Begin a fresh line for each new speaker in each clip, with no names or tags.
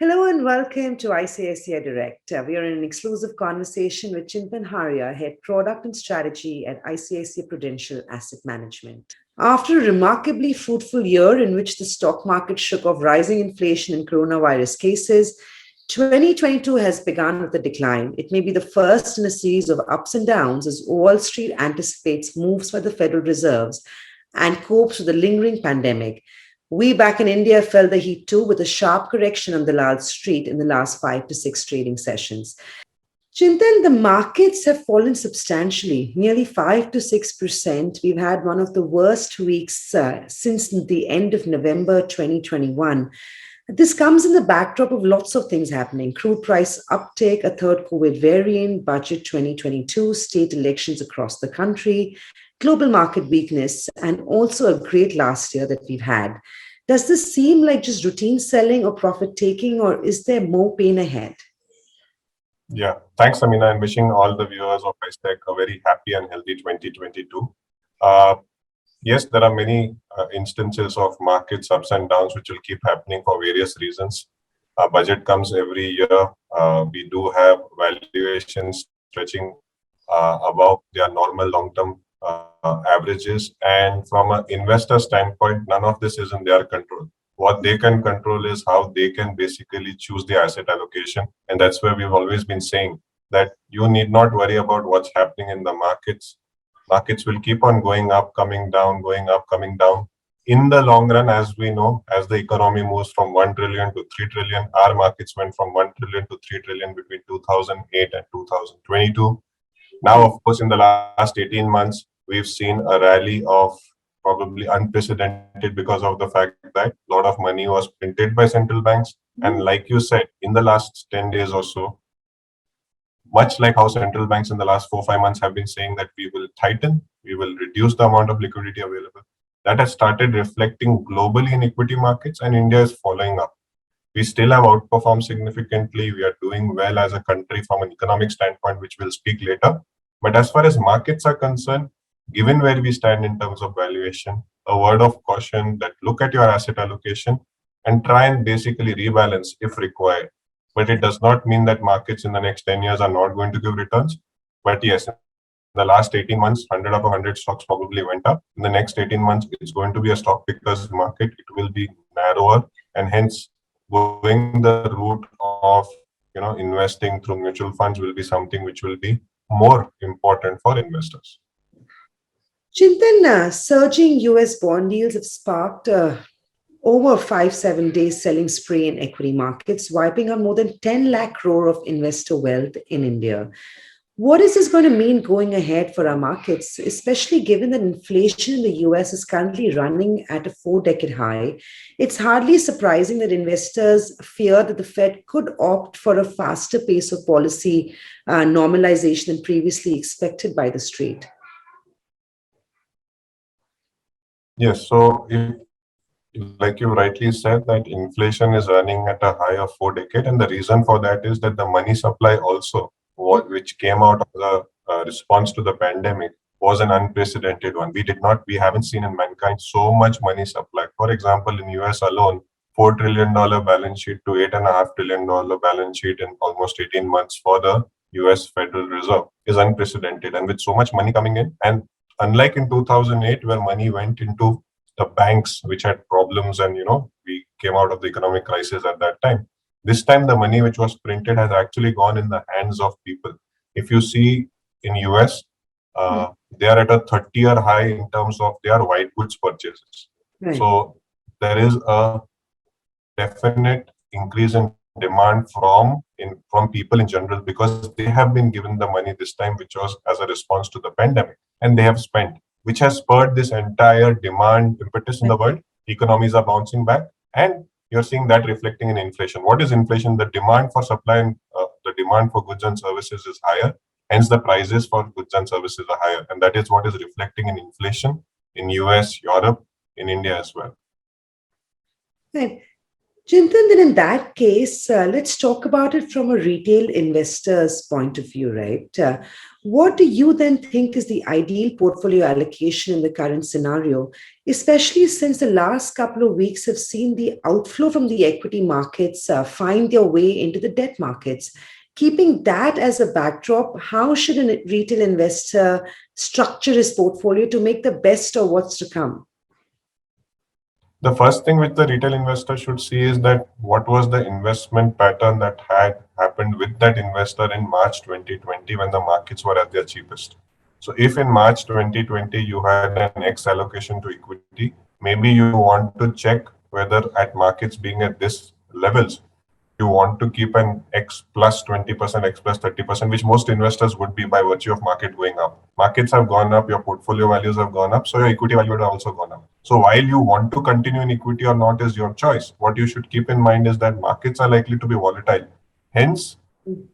Hello and welcome to ICICIdirect. We are in an exclusive conversation with Chintan Haria, Head Product and Strategy at ICICI Prudential Asset Management. After a remarkably fruitful year in which the stock market shook off rising inflation and coronavirus cases, 2022 has begun with a decline. It may be the first in a series of ups and downs as Wall Street anticipates moves by the Federal Reserves and copes with the lingering pandemic. We back in India felt the heat too with a sharp correction on the Lal Street in the last 5 to 6 trading sessions. Chintan, the markets have fallen substantially, nearly 5 to 6%. We've had one of the worst weeks since the end of November 2021. This comes in the backdrop of lots of things happening: crude price uptake, a third COVID variant, budget 2022, state elections across the country, global market weakness, and also a great last year that we've had. Does this seem like just routine selling or profit taking, or is there more pain ahead?
Yeah, thanks, Amina, and wishing all the viewers of ICICI a very happy and healthy 2022. Yes, there are many instances of markets ups and downs which will keep happening for various reasons. Budget comes every year. We do have valuations stretching above their normal long-term averages. And from an investor standpoint, none of this is in their control. What they can control is how they can basically choose the asset allocation. And that's where we've always been saying that you need not worry about what's happening in the markets. Markets will keep on going up, coming down, going up, coming down. In the long run, as we know, as the economy moves from 1 trillion to 3 trillion, our markets went from 1 trillion to 3 trillion between 2008 and 2022. Now, of course, in the last 18 months, we've seen a rally of probably unprecedented because of the fact that a lot of money was printed by central banks. And like you said, in the last 10 days or so, much like how central banks in the last 4 or 5 months have been saying that we will tighten, we will reduce the amount of liquidity available, that has started reflecting globally in equity markets, and India is following up. We still have outperformed significantly. We are doing well as a country from an economic standpoint, which we'll speak later. But as far as markets are concerned, given where we stand in terms of valuation, a word of caution that look at your asset allocation and try and basically rebalance if required. But it does not mean that markets in the next 10 years are not going to give returns. But yes, in the last 18 months, 100 of 100 stocks probably went up. In the next 18 months, it's going to be a stock pickers market. It will be narrower, and hence going the route of investing through mutual funds will be something which will be more important for investors.
Chintan, surging US bond yields have sparked over 5 to 7 days selling spree in equity markets, wiping out more than 10 lakh crore of investor wealth in India. What is this going to mean going ahead for our markets, especially given that inflation in the US is currently running at a 4-decade high? It's hardly surprising that investors fear that the Fed could opt for a faster pace of policy normalization than previously expected by the street.
Yes, so like you rightly said, that inflation is running at a high of 4 decades, and the reason for that is that the money supply also, which came out of the response to the pandemic, was an unprecedented one. We haven't seen in mankind so much money supply. For example, in US alone, $4 trillion balance sheet to $8.5 trillion balance sheet in almost 18 months for the US Federal Reserve is unprecedented. And with so much money coming in, and unlike in 2008, where money went into the banks, which had problems, and we came out of the economic crisis at that time. This time, the money which was printed has actually gone in the hands of people. If you see in US, they are at a 30-year high in terms of their white goods purchases. Right. So there is a definite increase in demand from people in general, because they have been given the money this time, which was as a response to the pandemic, and they have spent, which has spurred this entire demand impetus in the world. Economies are bouncing back, and you're seeing that reflecting in inflation. What is inflation? The demand for supply and the demand for goods and services is higher. Hence, the prices for goods and services are higher, and that is what is reflecting in inflation in US, Europe, in India as well.
Right. Chintan, then in that case, let's talk about it from a retail investor's point of view, right? What do you then think is the ideal portfolio allocation in the current scenario, especially since the last couple of weeks have seen the outflow from the equity markets find their way into the debt markets? Keeping that as a backdrop, how should a retail investor structure his portfolio to make the best of what's to come?
The first thing which the retail investor should see is that what was the investment pattern that had happened with that investor in March 2020 when the markets were at their cheapest. So if in March 2020 you had an X allocation to equity, maybe you want to check whether at markets being at this levels, you want to keep an X plus 20%, X plus 30%, which most investors would be by virtue of market going up. Markets have gone up, your portfolio values have gone up, so your equity value would have also gone up. So while you want to continue in equity or not is your choice. What you should keep in mind is that markets are likely to be volatile. Hence,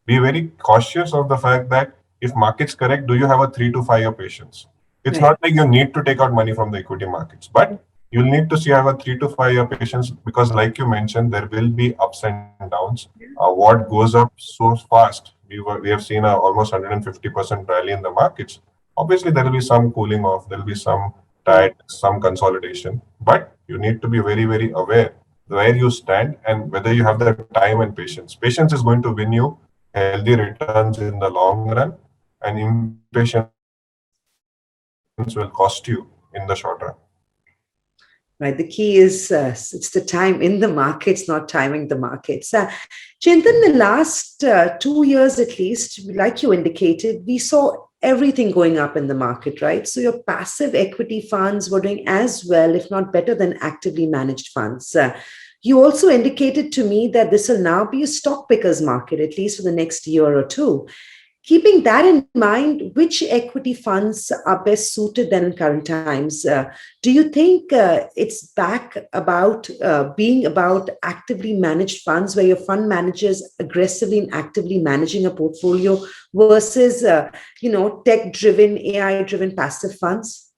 be very cautious of the fact that if markets correct, do you have a 3 to 5 year patience? It's
Right.
not like you need to take out money from the equity markets, but you'll need to see have a 3 to 5 year patience because, like you mentioned, there will be ups and downs. What goes up so fast, we have seen a almost 150% rally in the markets. Obviously, there will be some cooling off, there will be some
Right.
tiredness, some consolidation, but you need to be very, very aware where you stand and whether you have the time and patience. Patience is going to win you healthy returns in the long run, and impatience will cost you in the short run.
Right. The key is it's the time in the markets, not timing the markets. Chintan, the last 2 years at least, like you indicated, we saw everything going up in the market, right? So your passive equity funds were doing as well, if not better, than actively managed funds. You also indicated to me that this will now be a stock picker's market, at least for the next year or two. Keeping that in mind, which equity funds are best suited then in current times? Do you think it's back about being about actively managed funds where your fund managers aggressively and actively managing a portfolio versus, tech driven, AI driven passive funds?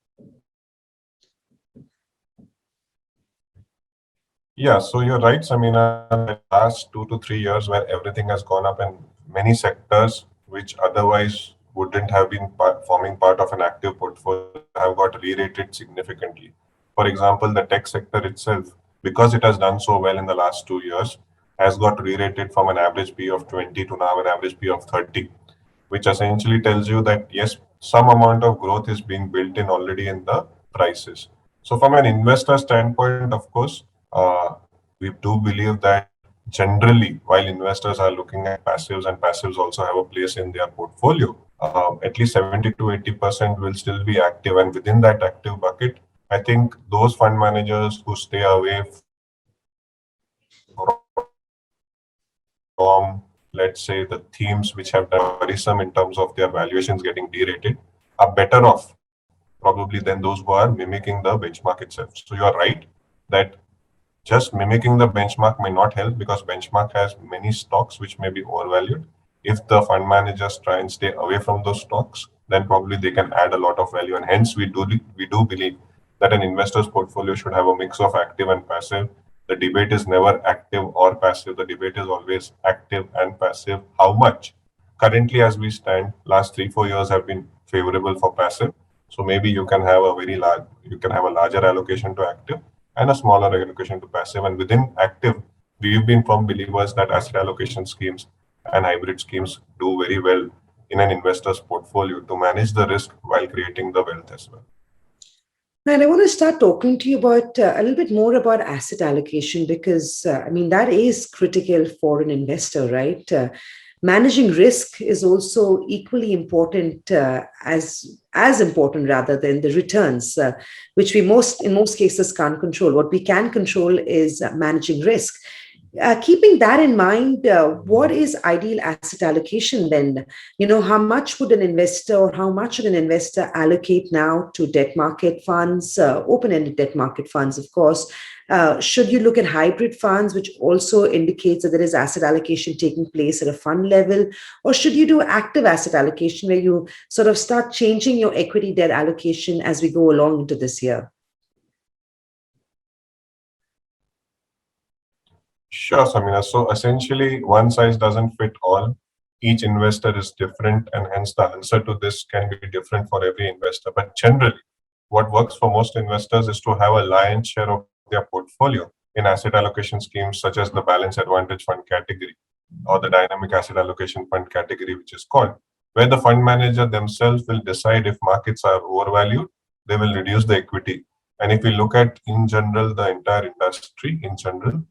Yeah, so you're right, Samina, that last 2 to 3 years where everything has gone up in many sectors which otherwise wouldn't have been forming part of an active portfolio have got re-rated significantly. For example, the tech sector itself, because it has done so well in the last 2 years, has got re-rated from an average P of 20 to now an average P of 30, which essentially tells you that yes, some amount of growth is being built in already in the prices. So from an investor standpoint, of course, we do believe that generally, while investors are looking at passives and passives also have a place in their portfolio, at least 70 to 80% will still be active. And within that active bucket, I think those fund managers who stay away from, let's say, the themes which have done worrisome in terms of their valuations getting derated are better off probably than those who are mimicking the benchmark itself. So you are right that just mimicking the benchmark may not help because benchmark has many stocks which may be overvalued. If the fund managers try and stay away from those stocks, then probably they can add a lot of value. And hence we do believe that an investor's portfolio should have a mix of active and passive. The debate is never active or passive. The debate is always active and passive. How much? Currently, as we stand, last 3 4 years have been favorable for passive. So maybe you can have a very large, you can have a larger allocation to active and a smaller allocation to passive. And within active, we've been firm believers that asset allocation schemes and hybrid schemes do very well in an investor's portfolio to manage the risk while creating the wealth as well.
And I want to start talking to you about a little bit more about asset allocation because, that is critical for an investor, right? Managing risk is also equally important as important rather than the returns, which we in most cases can't control. What we can control is managing risk. Keeping that in mind, what is ideal asset allocation then? How much would an investor or how much should an investor allocate now to debt market funds, open-ended debt market funds, of course? Should you look at hybrid funds, which also indicates that there is asset allocation taking place at a fund level? Or should you do active asset allocation where you sort of start changing your equity debt allocation as we go along into this year?
Sure, Samina. So essentially, one size doesn't fit all. Each investor is different, and hence the answer to this can be different for every investor. But generally, what works for most investors is to have a lion's share of their portfolio in asset allocation schemes such as the Balance Advantage Fund category or the Dynamic Asset Allocation Fund category, which is called, where the fund manager themselves will decide if markets are overvalued, they will reduce the equity. And if we look at in general the entire industry in general,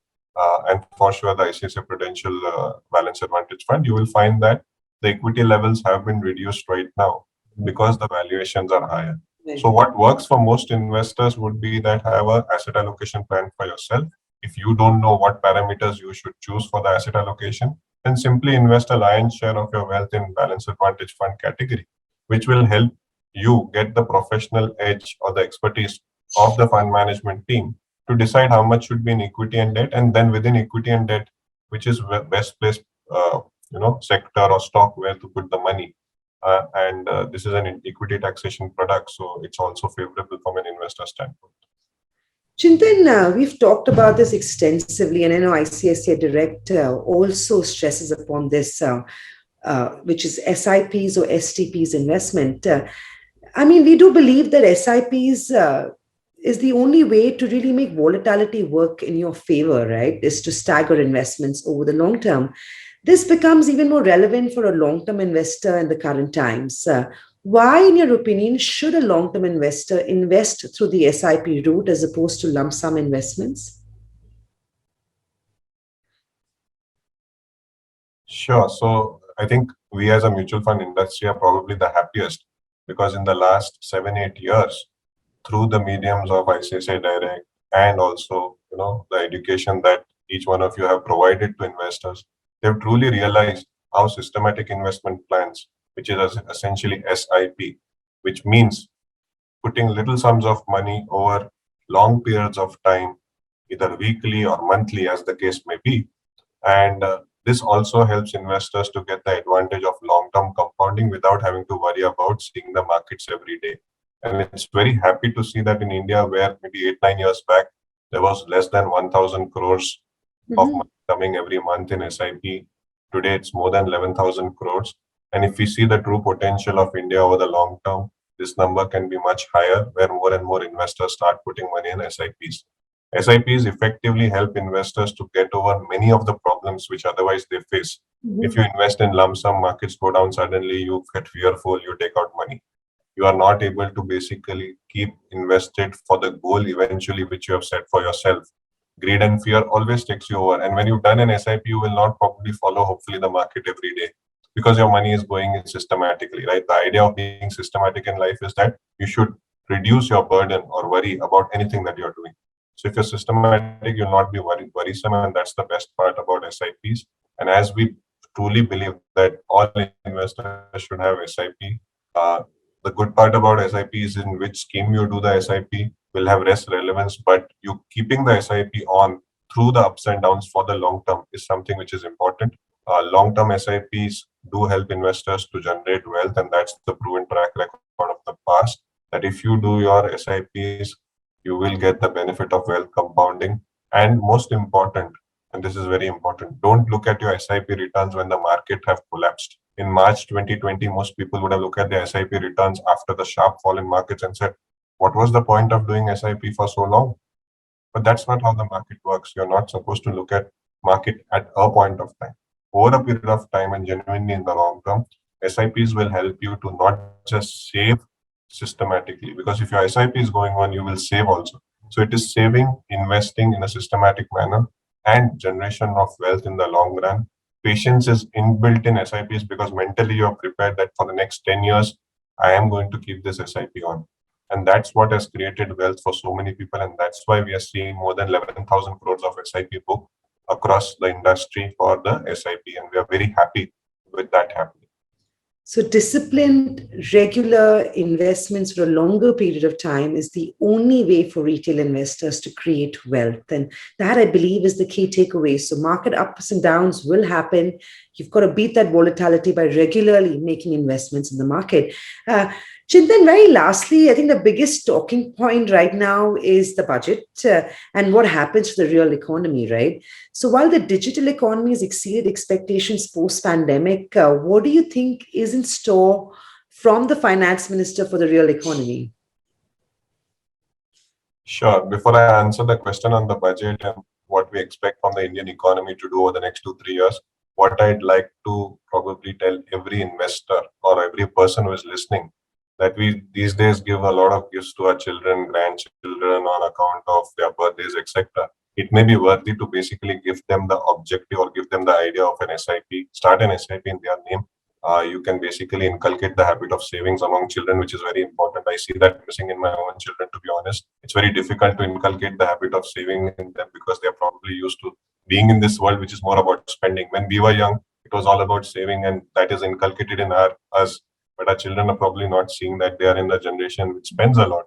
and for sure the ICICI Prudential Balance Advantage Fund, you will find that the equity levels have been reduced right now because the valuations are higher. So what works for most investors would be that have a asset allocation plan for yourself. If you don't know what parameters you should choose for the asset allocation, then simply invest a lion's share of your wealth in balance advantage fund category, which will help you get the professional edge or the expertise of the fund management team to decide how much should be in equity and debt, and then within equity and debt, which is best placed, sector or stock where to put the money. And this is an equity taxation product, so it's also favorable from an investor standpoint.
Chintan, we've talked about this extensively, and I know ICICI Direct also stresses upon this, which is SIPs or STPs investment. I mean, we do believe that SIPs is the only way to really make volatility work in your favor, right? Is to stagger investments over the long term. This becomes even more relevant for a long term investor in the current times. Why, in your opinion, should a long term investor invest through the SIP route as opposed to lump sum investments?
Sure. So I think we as a mutual fund industry are probably the happiest because in the last 7, 8 years, through the mediums of ICICIdirect and also the education that each one of you have provided to investors, they've truly realized how systematic investment plans, which is essentially SIP, which means putting little sums of money over long periods of time, either weekly or monthly, as the case may be. And this also helps investors to get the advantage of long-term compounding without having to worry about seeing the markets every day. And it's very happy to see that in India, where maybe 8, 9 years back, there was less than 1,000 crores of
Mhm.
money coming every month in SIP. Today, it's more than 11,000 crores. And if we see the true potential of India over the long term, this number can be much higher, where more and more investors start putting money in SIPs. SIPs effectively help investors to get over many of the problems which otherwise they face. If you invest in lump sum, markets go down suddenly, you get fearful, you take out money. You are not able to basically keep invested for the goal eventually which you have set for yourself. Greed and fear always takes you over. And when you've done an SIP, you will not probably follow, hopefully, the market every day because your money is going in systematically, right? The idea of being systematic in life is that you should reduce your burden or worry about anything that you're doing. So if you're systematic, you'll not be worrisome, and that's the best part about SIPs. And as we truly believe that all investors should have SIP, uh, the good part about SIP is in which scheme you do the SIP will have less relevance, but you keeping the SIP on through the ups and downs for the long term is something which is important. Long-term SIPs do help investors to generate wealth, and that's the proven track record of the past. That if you do your SIPs, you will get the benefit of wealth compounding. And most important, and this is very important, don't look at your SIP returns when the market have collapsed. In March 2020, most people would have looked at the SIP returns after the sharp fall in markets and said, what was the point of doing SIP for so long? But that's not how the market works. You're not supposed to look at market at a point of time. Over a period of time and genuinely in the long term, SIPs will help you to not just save systematically, because if your SIP is going on, you will save also. So it is saving, investing in a systematic manner, and generation of wealth in the long run. Patience is inbuilt in SIPs because mentally you are prepared that for the next 10 years, I am going to keep this SIP on. And that's what has created wealth for so many people. And that's why we are seeing more than 11,000 crores of SIP book across the industry for the SIP. And we are very happy with that happening.
So, disciplined, regular investments for a longer period of time is the only way for retail investors to create wealth. And that, I believe, is the key takeaway. So, market ups and downs will happen. You've got to beat that volatility by regularly making investments in the market. Uh, Chintan, very lastly, I think the biggest talking point right now is the budget and what happens to the real economy, right? So, while the digital economy has exceeded expectations post pandemic, what do you think is in store from the finance minister for the real economy?
Sure. Before I answer the question on the budget and what we expect from the Indian economy to do over the next 2, 3 years, what I'd like to probably tell every investor or every person who is listening that we these days give a lot of gifts to our children, grandchildren on account of their birthdays, etc. It may be worthy to basically give them the objective or give them the idea of an SIP, start an SIP in their name. You can basically inculcate the habit of savings among children, which is very important. I see that missing in my own children, to be honest. It's very difficult to inculcate the habit of saving in them because they're probably used to being in this world, which is more about spending. When we were young, it was all about saving, and that is inculcated in us. But our children are probably not seeing that they are in the generation which spends a lot.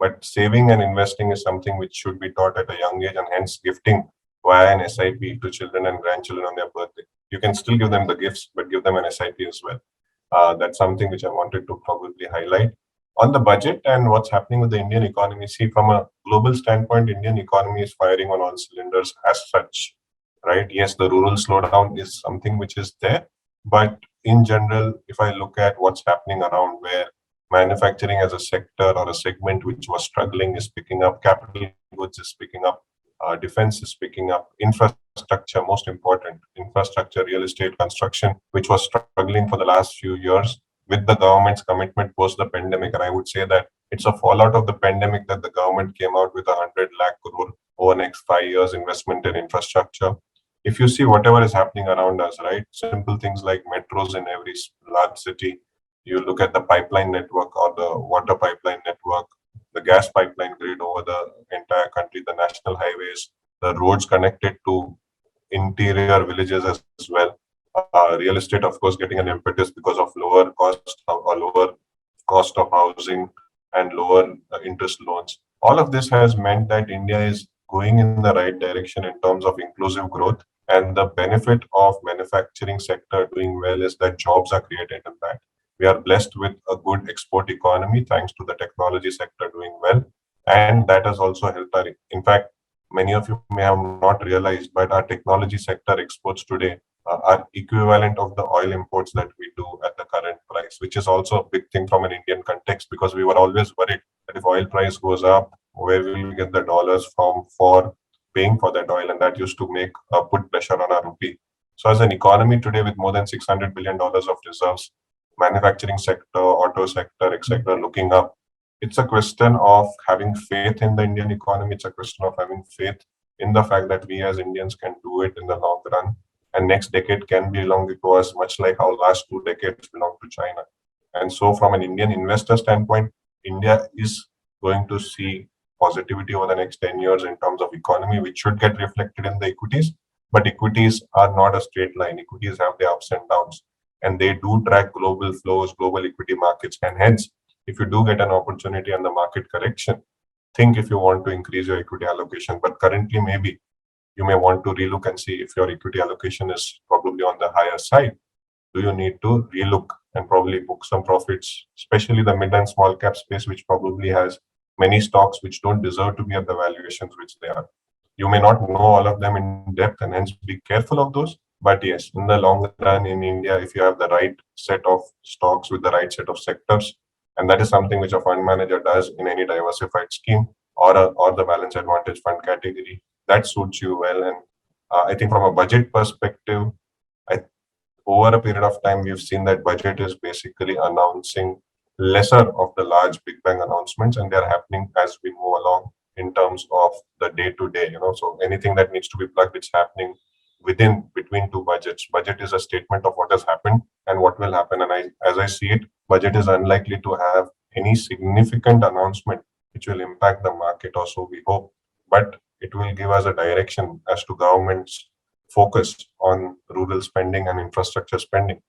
But saving and investing is something which should be taught at a young age, and hence gifting via an SIP to children and grandchildren on their birthday. You can still give them the gifts, but give them an SIP as well. That's something which I wanted to probably highlight. On the budget and what's happening with the Indian economy, see, from a global standpoint, Indian economy is firing on all cylinders as such, right? Yes, the rural slowdown is something which is there, but in general, if I look at what's happening around where manufacturing as a sector or a segment which was struggling is picking up, capital goods is picking up, defense is picking up, infrastructure, most important, infrastructure, real estate, construction, which was struggling for the last few years with the government's commitment post the pandemic. And I would say that it's a fallout of the pandemic that the government came out with 100 lakh crore over next 5 years investment in infrastructure. If you see whatever is happening around us, right? Simple things like metros in every large city. You look at the pipeline network or the water pipeline network, the gas pipeline grid over the entire country, the national highways, the roads connected to interior villages as well. Real estate, of course, getting an impetus because of lower cost or lower cost of housing and lower interest loans. All of this has meant that India is going in the right direction in terms of inclusive growth. And the benefit of manufacturing sector doing well is that jobs are created in that. We are blessed with a good export economy thanks to the technology sector doing well. And that has also helped our, in fact, many of you may have not realized, but our technology sector exports today are equivalent of the oil imports that we do at the current price, which is also a big thing from an Indian context because we were always worried that if oil price goes up, where will we get the dollars from for paying for that oil? And that used to make put pressure on our rupee. So as an economy today with more than $600 billion of reserves, manufacturing sector, auto sector, etc., looking up, it's a question of having faith in the Indian economy. It's a question of having faith in the fact that we as Indians can do it in the long run. And next decade can belong to us, much like how last 2 decades belong to China. And so, from an Indian investor standpoint, India is going to see positivity over the next 10 years in terms of economy, which should get reflected in the equities. But equities are not a straight line. Equities have their ups and downs, and they do track global flows, global equity markets. And hence, if you do get an opportunity on the market correction, think if you want to increase your equity allocation. But currently, maybe you may want to relook and see if your equity allocation is probably on the higher side. Do you need to relook and probably book some profits, especially the mid and small cap space, which probably has many stocks which don't deserve to be at the valuations which they are. You may not know all of them in depth and hence be careful of those. But yes, in the long run in India, if you have the right set of stocks with the right set of sectors, and that is something which a fund manager does in any diversified scheme or the balance advantage fund category, that suits you well. And I think from a budget perspective, I, over a period of time, we've seen that budget is basically announcing lesser of the large big bang announcements, and they're happening as we move along in terms of the day to day. So anything that needs to be plugged, it's happening within between two budgets. Budget is a statement of what has happened and what will happen. And as I see it, budget is unlikely to have any significant announcement which will impact the market, or so we hope. But it will give us a direction as to government's focus on rural spending and infrastructure spending,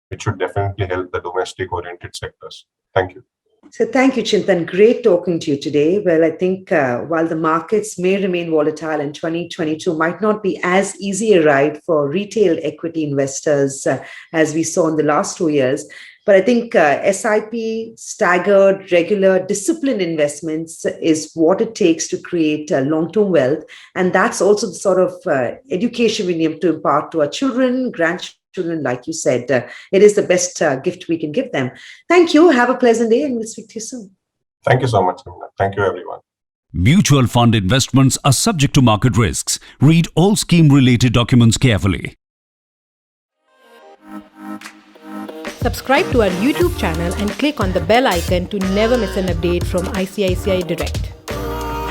which should definitely help the domestic oriented sectors. Thank you.
So thank you, Chintan. Great talking to you today. Well, I think while the markets may remain volatile in 2022, might not be as easy a ride for retail equity investors as we saw in the last 2 years. But I think SIP, staggered, regular, disciplined investments is what it takes to create long-term wealth. And that's also the sort of education we need to impart to our children, grandchildren, like you said. It is the best gift we can give them. Thank you. Have a pleasant day, and we'll speak to you soon.
Thank you so much, Amina. Thank you, everyone.
Mutual fund investments are subject to market risks. Read all scheme-related documents carefully.
Subscribe to our YouTube channel and click on the bell icon to never miss an update from ICICI Direct.